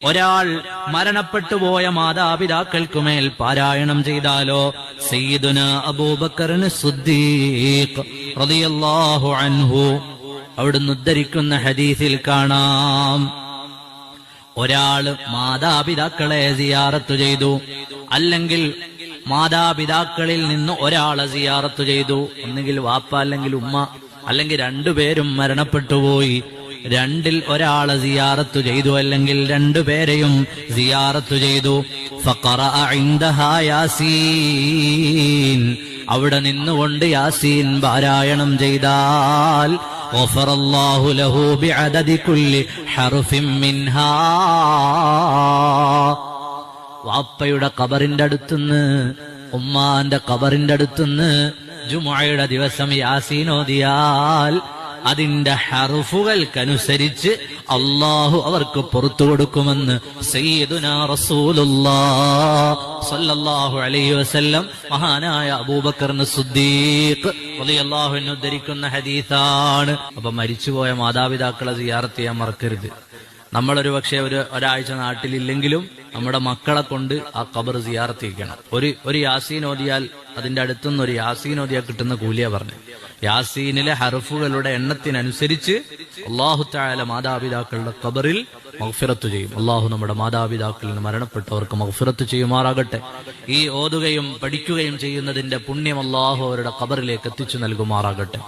ഒരാൾ മരണപ്പെട്ടുപോയ മാതാപിതാക്കൾക്കുമേൽ പാരായണം ചെയ്താലോ സയ്യിദുന അബൂബക്കറിന് സിദ്ദീഖ് റളിയല്ലാഹു അൻഹു അവിടുന്ന് ഉദ്ധരിക്കുന്ന ഹദീസിൽ കാണാം, ഒരാള് മാതാപിതാക്കളെ സിയാറത്ത് ചെയ്തു, അല്ലെങ്കിൽ മാതാപിതാക്കളിൽ നിന്ന് ഒരാളെ സിയാറത്ത് ചെയ്തു, ഒന്നുകിൽ വാപ്പ അല്ലെങ്കിൽ ഉമ്മ അല്ലെങ്കിൽ രണ്ടുപേരും മരണപ്പെട്ടുപോയി, രണ്ടിൽ ഒരാളെ സിയാറത്ത് ചെയ്തു അല്ലെങ്കിൽ രണ്ടുപേരെയും സിയാറത്ത് ചെയ്തു. ഫഖറഅ ഇൻദഹാ യാസീൻ, അവിടെ നിന്നുകൊണ്ട് യാസീൻ പാരായണം ചെയ്താൽ ഗഫറല്ലാഹു ലഹു ബിഅദദി കുല്ലി ഹർഫിൻ മിൻഹാ, വാപ്പയുടെ ഖബറിന്റെ അടുത്തുനിന്ന് ഉമ്മാന്റെ ഖബറിന്റെ അടുത്തുനിന്ന് ജുമുഅയുടെ ദിവസം യാസീൻ ഓതിയാൽ അതിന്റെ ഹർഫുകൾക്കനുസരിച്ച് അല്ലാഹു അവർക്ക് പുറത്തു കൊടുക്കുമെന്ന് സയ്യിദുനാ റസൂലുള്ളാഹ് സ്വല്ലല്ലാഹു അലൈഹി വസല്ലം മഹാനായ അബൂബക്കറിന് സിദ്ദീഖ് റളിയല്ലാഹു അൻഹു ഉദ്ധരിക്കുന്ന ഹദീസാണ്. അപ്പൊ മരിച്ചുപോയ മാതാപിതാക്കളെ സിയാറത്ത് ചെയ്യാൻ മറക്കരുത്. നമ്മളൊരു പക്ഷേ ഒരാഴ്ച നാട്ടിലില്ലെങ്കിലും നമ്മുടെ മക്കളെ കൊണ്ട് ആ ഖബർ സിയാറത്ത് ചെയ്യണം. ഒരു യാസീൻ ഓതിയാൽ അതിന്റെ അടുത്തുനിന്ന് ഒരു യാസീൻ ഓതിയാൽ കിട്ടുന്ന കൂലിയാ പറഞ്ഞു. യാസീനിലെ ഹർഫുകളുടെ എണ്ണത്തിനനുസരിച്ച് അല്ലാഹു തആല മാതാപിതാക്കളുടെ ഖബറിൽ മഗ്ഫിറത്ത് ചെയ്യും. അല്ലാഹു നമ്മുടെ മാതാപിതാക്കളിൽ നിന്ന് മരണപ്പെട്ടവർക്ക് മഗ്ഫിറത്ത് ചെയ്യുമാറാകട്ടെ. ഈ ഓതുകയും പഠിക്കുകയും ചെയ്യുന്നതിന്റെ പുണ്യം അല്ലാഹു അവരുടെ ഖബറിലേക്ക് എത്തിച്ചു നൽകുമാറാകട്ടെ.